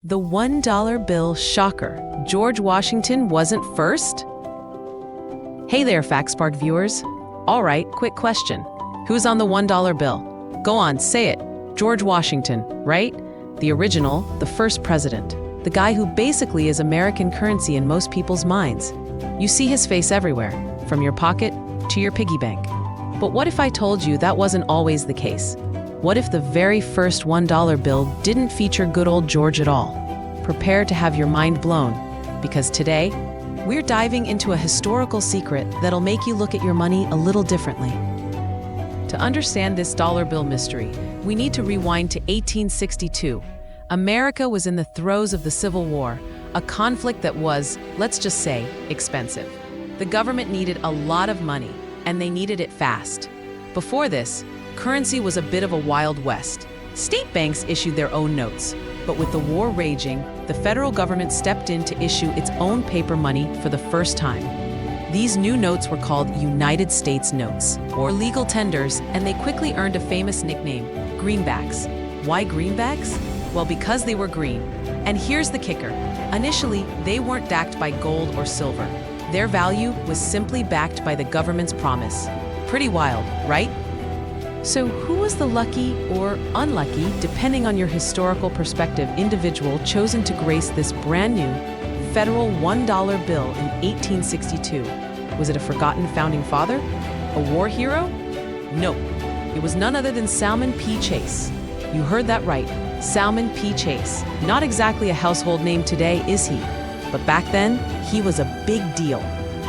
The $1 bill shocker. George Washington wasn't first? Hey there, FactSpark viewers. All right, quick question. Who's on the $1 bill? Go on, say it. George Washington, right? The original, the first president. The guy who basically is American currency in most people's minds. You see his face everywhere, from your pocket to your piggy bank. But what if I told you that wasn't always the case? What if the very first $1 bill didn't feature good old George at all? Prepare to have your mind blown, because today, we're diving into a historical secret that'll make you look at your money a little differently. To understand this dollar bill mystery, we need to rewind to 1862. America was in the throes of the Civil War, a conflict that was, let's just say, expensive. The government needed a lot of money, and they needed it fast. Before this, currency was a bit of a Wild West. State banks issued their own notes, but with the war raging, the federal government stepped in to issue its own paper money for the first time. These new notes were called United States notes, or legal tenders, and they quickly earned a famous nickname, greenbacks. Why greenbacks? Well, because they were green. And here's the kicker. Initially, they weren't backed by gold or silver. Their value was simply backed by the government's promise. Pretty wild, right? So who was the lucky or unlucky, depending on your historical perspective, individual chosen to grace this brand new federal $1 bill in 1862? Was it a forgotten founding father? A war hero? Nope. It was none other than Salmon P. Chase. You heard that right. Salmon P. Chase. Not exactly a household name today, is he? But back then, he was a big deal.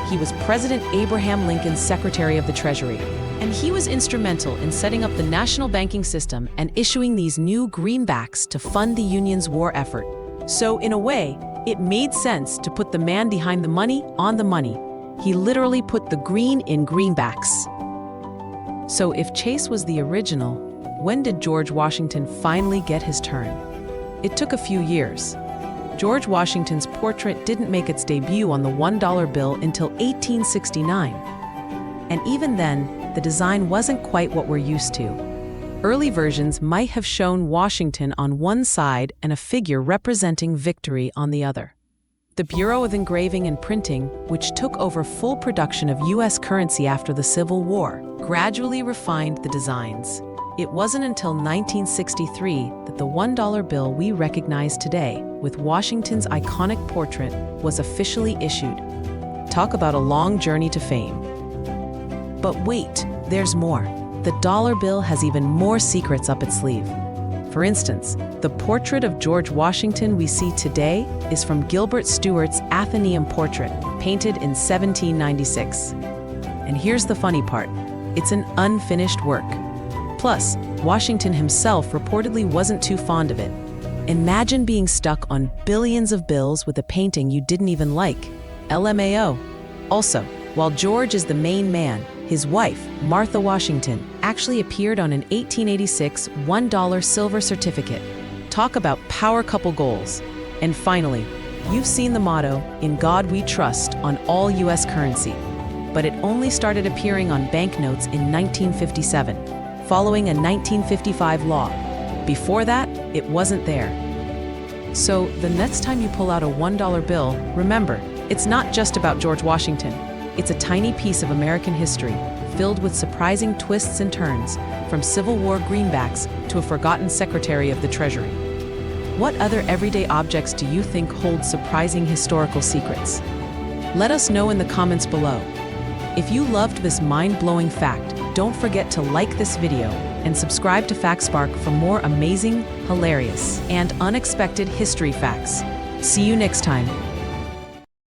He was President Abraham Lincoln's Secretary of the Treasury. And he was instrumental in setting up the national banking system and issuing these new greenbacks to fund the Union's war effort. So in a way, it made sense to put the man behind the money on the money. He literally put the green in greenbacks. So if Chase was the original, when did George Washington finally get his turn? It took a few years. George Washington's portrait didn't make its debut on the $1 bill until 1869. And even then, the design wasn't quite what we're used to. Early versions might have shown Washington on one side and a figure representing victory on the other. The Bureau of Engraving and Printing, which took over full production of U.S. currency after the Civil War, gradually refined the designs. It wasn't until 1963 that the $1 bill we recognize today, with Washington's iconic portrait, was officially issued. Talk about a long journey to fame. But wait, there's more. The dollar bill has even more secrets up its sleeve. For instance, the portrait of George Washington we see today is from Gilbert Stuart's Athenaeum portrait, painted in 1796. And here's the funny part. It's an unfinished work. Plus, Washington himself reportedly wasn't too fond of it. Imagine being stuck on billions of bills with a painting you didn't even like. LMAO. Also, while George is the main man, his wife, Martha Washington, actually appeared on an 1886 $1 silver certificate. Talk about power couple goals. And finally, you've seen the motto, "In God We Trust," on all U.S. currency. But it only started appearing on banknotes in 1957, following a 1955 law. Before that, it wasn't there. So the next time you pull out a $1 bill, remember, it's not just about George Washington. It's a tiny piece of American history, filled with surprising twists and turns, from Civil War greenbacks to a forgotten Secretary of the Treasury. What other everyday objects do you think hold surprising historical secrets? Let us know in the comments below. If you loved this mind-blowing fact, don't forget to like this video and subscribe to FactSpark for more amazing, hilarious, and unexpected history facts. See you next time.